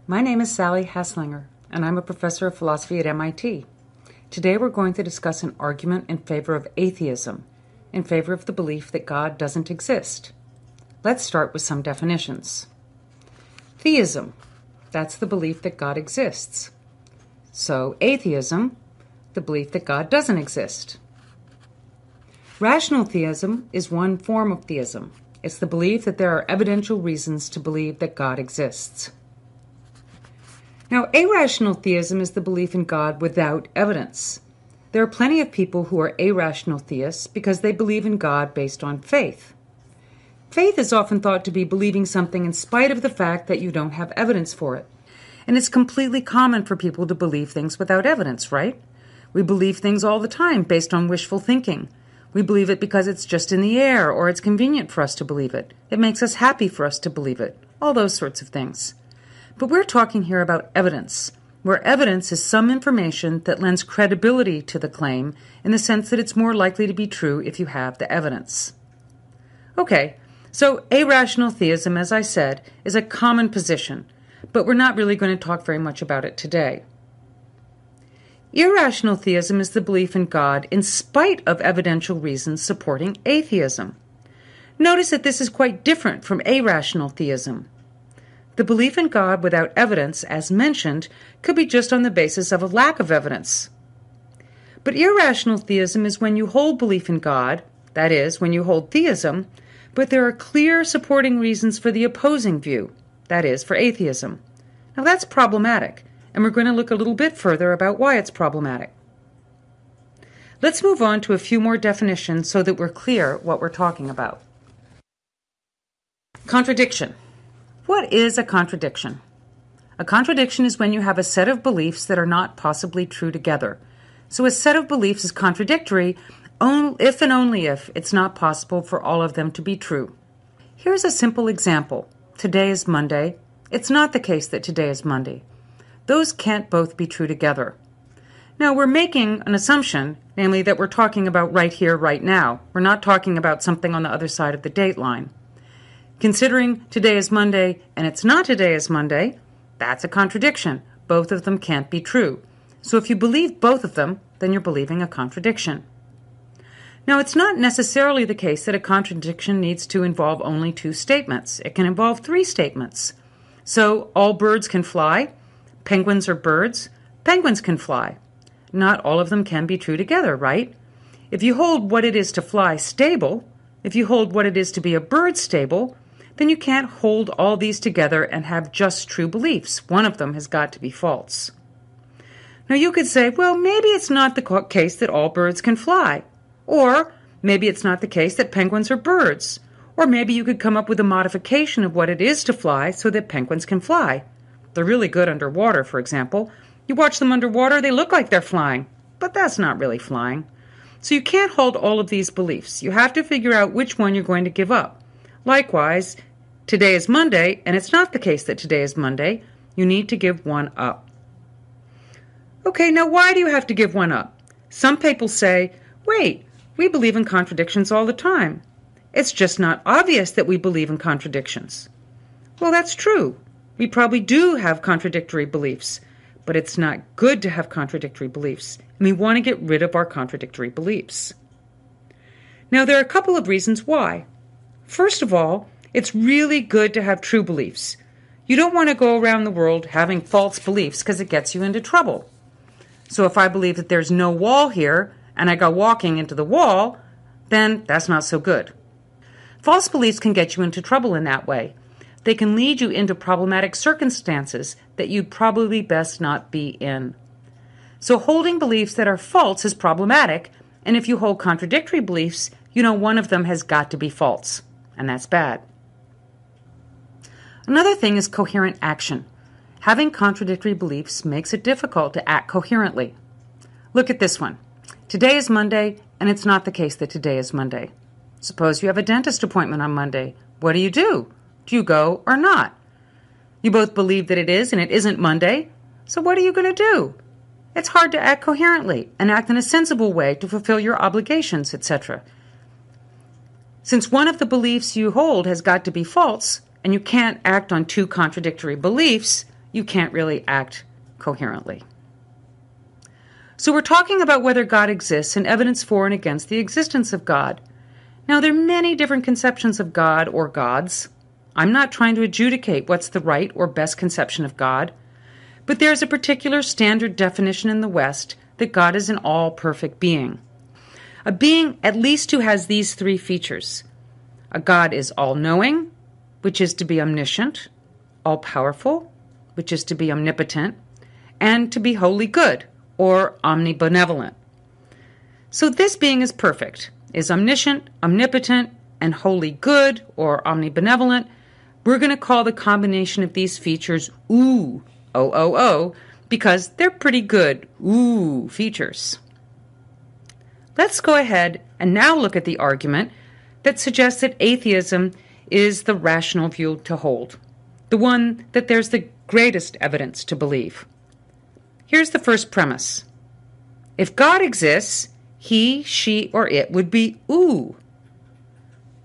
My name is Sali Haslengър, and I'm a professor of philosophy at MIT. Today we're going to discuss an argument in favor of atheism, in favor of the belief that God doesn't exist. Let's start with some definitions. Theism, that's the belief that God exists. So atheism, the belief that God doesn't exist. Rational theism is one form of theism. It's the belief that there are evidential reasons to believe that God exists. Now, irrational theism is the belief in God without evidence. There are plenty of people who are irrational theists because they believe in God based on faith. Faith is often thought to be believing something in spite of the fact that you don't have evidence for it. And it's completely common for people to believe things without evidence, right? We believe things all the time based on wishful thinking. We believe it because it's just in the air or it's convenient for us to believe it. It makes us happy for us to believe it. All those sorts of things. But we're talking here about evidence, where evidence is some information that lends credibility to the claim in the sense that it's more likely to be true if you have the evidence. Okay, so irrational theism, as I said, is a common position, but we're not really going to talk very much about it today. Irrational theism is the belief in God in spite of evidential reasons supporting atheism. Notice that this is quite different from irrational theism. The belief in God without evidence, as mentioned, could be just on the basis of a lack of evidence. But irrational theism is when you hold belief in God, that is, when you hold theism, but there are clear supporting reasons for the opposing view, that is, for atheism. Now that's problematic, and we're going to look a little bit further about why it's problematic. Let's move on to a few more definitions so that we're clear what we're talking about. Contradiction. What is a contradiction? A contradiction is when you have a set of beliefs that are not possibly true together. So a set of beliefs is contradictory if and only if it's not possible for all of them to be true. Here's a simple example. Today is Monday. It's not the case that today is Monday. Those can't both be true together. Now, we're making an assumption, namely that we're talking about right here, right now. We're not talking about something on the other side of the date line. Considering today is Monday and it's not today is Monday, that's a contradiction. Both of them can't be true. So if you believe both of them, then you're believing a contradiction. Now, it's not necessarily the case that a contradiction needs to involve only two statements. It can involve three statements. So all birds can fly. Penguins are birds. Penguins can fly. Not all of them can be true together, right? If you hold what it is to fly stable, if you hold what it is to be a bird stable, then you can't hold all these together and have just true beliefs. One of them has got to be false. Now you could say, well, maybe it's not the case that all birds can fly. Or maybe it's not the case that penguins are birds. Or maybe you could come up with a modification of what it is to fly so that penguins can fly. They're really good underwater, for example. You watch them underwater, they look like they're flying. But that's not really flying. So you can't hold all of these beliefs. You have to figure out which one you're going to give up. Likewise, today is Monday, and it's not the case that today is Monday. You need to give one up. Okay, now why do you have to give one up? Some people say, wait, we believe in contradictions all the time. It's just not obvious that we believe in contradictions. Well, that's true. We probably do have contradictory beliefs, but it's not good to have contradictory beliefs, and we want to get rid of our contradictory beliefs. Now, there are a couple of reasons why. First of all, it's really good to have true beliefs. You don't want to go around the world having false beliefs because it gets you into trouble. So if I believe that there's no wall here and I go walking into the wall, then that's not so good. False beliefs can get you into trouble in that way. They can lead you into problematic circumstances that you'd probably best not be in. So holding beliefs that are false is problematic, and if you hold contradictory beliefs, you know one of them has got to be false, and that's bad. Another thing is coherent action. Having contradictory beliefs makes it difficult to act coherently. Look at this one. Today is Monday, and it's not the case that today is Monday. Suppose you have a dentist appointment on Monday. What do? Do you go or not? You both believe that it is and it isn't Monday, so what are you going to do? It's hard to act coherently and act in a sensible way to fulfill your obligations, etc. Since one of the beliefs you hold has got to be false, and you can't act on two contradictory beliefs, you can't really act coherently. So we're talking about whether God exists and evidence for and against the existence of God. Now, there are many different conceptions of God or gods. I'm not trying to adjudicate what's the right or best conception of God, but there's a particular standard definition in the West that God is an all-perfect being. A being at least who has these three features. A God is all-knowing, which is to be omniscient, all-powerful, which is to be omnipotent, and to be wholly good, or omnibenevolent. So this being is perfect, is omniscient, omnipotent, and wholly good, or omnibenevolent. We're going to call the combination of these features OO, O-O-O, because they're pretty good OO features. Let's go ahead and now look at the argument that suggests that atheism is the rational view to hold, the one that there's the greatest evidence to believe. Here's the first premise. If God exists, he, she, or it would be OO.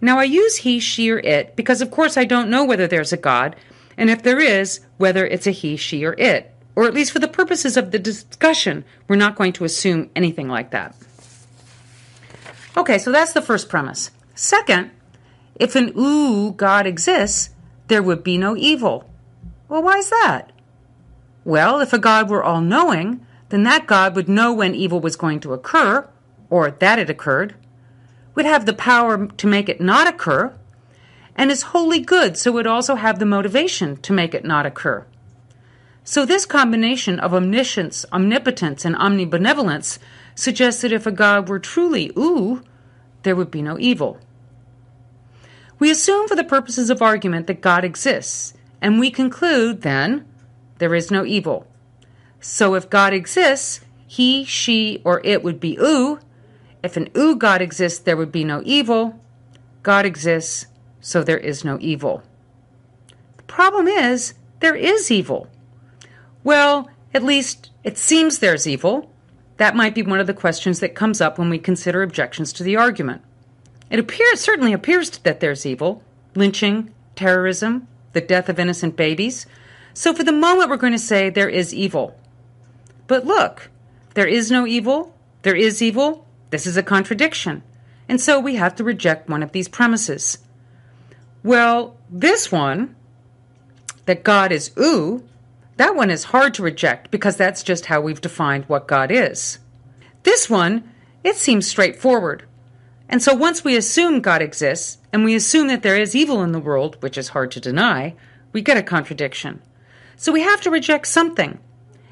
Now I use he, she, or it because of course I don't know whether there's a God, and if there is, whether it's a he, she, or it. Or at least for the purposes of the discussion, we're not going to assume anything like that. Okay, so that's the first premise. Second, if an OO God exists, there would be no evil. Well, why is that? Well, if a God were all-knowing, then that God would know when evil was going to occur, or that it occurred, would have the power to make it not occur, and is wholly good, so would also have the motivation to make it not occur. So this combination of omniscience, omnipotence, and omnibenevolence suggests that if a God were truly OO, there would be no evil. We assume for the purposes of argument that God exists, and we conclude, then, there is no evil. So if God exists, he, she, or it would be OO. If an OO God exists, there would be no evil. God exists, so there is no evil. The problem is, there is evil. Well, at least it seems there's evil. That might be one of the questions that comes up when we consider objections to the argument. It certainly appears that there's evil. Lynching, terrorism, the death of innocent babies. So for the moment, we're going to say there is evil. But look, there is no evil, there is evil, this is a contradiction. And so we have to reject one of these premises. Well, this one, that God is OO, that one is hard to reject because that's just how we've defined what God is. This one, it seems straightforward. And so once we assume God exists, and we assume that there is evil in the world, which is hard to deny, we get a contradiction. So we have to reject something.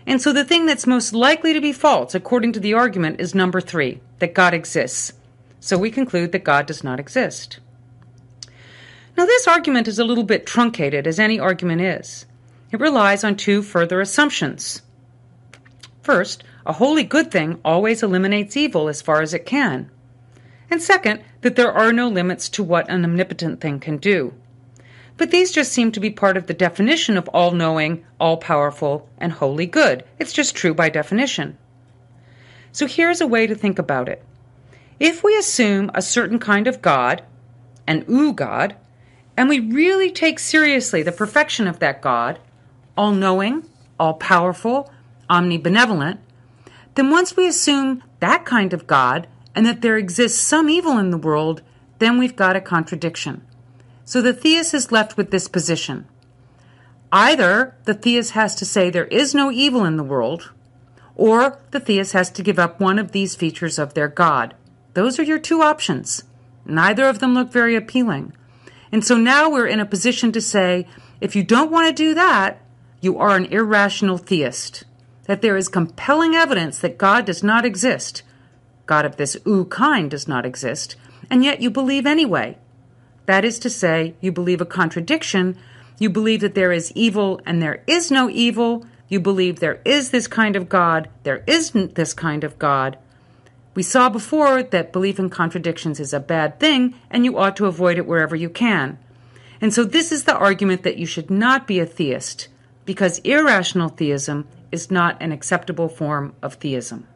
And so the thing that's most likely to be false, according to the argument, is number 3, that God exists. So we conclude that God does not exist. Now this argument is a little bit truncated, as any argument is. It relies on 2 further assumptions. First, a wholly good thing always eliminates evil as far as it can. And second, that there are no limits to what an omnipotent thing can do. But these just seem to be part of the definition of all-knowing, all-powerful, and wholly good. It's just true by definition. So here's a way to think about it. If we assume a certain kind of God, an OO God, and we really take seriously the perfection of that God, all-knowing, all-powerful, omnibenevolent, then once we assume that kind of God and that there exists some evil in the world, then we've got a contradiction. So the theist is left with this position. Either the theist has to say there is no evil in the world, or the theist has to give up one of these features of their God. Those are your 2 options. Neither of them look very appealing. And so now we're in a position to say, if you don't want to do that, you are an irrational theist, that there is compelling evidence that God does not exist. God of this OO kind does not exist, and yet you believe anyway. That is to say, you believe a contradiction, you believe that there is evil and there is no evil, you believe there is this kind of God, there isn't this kind of God. We saw before that belief in contradictions is a bad thing, and you ought to avoid it wherever you can. And so this is the argument that you should not be a theist, because irrational theism is not an acceptable form of theism.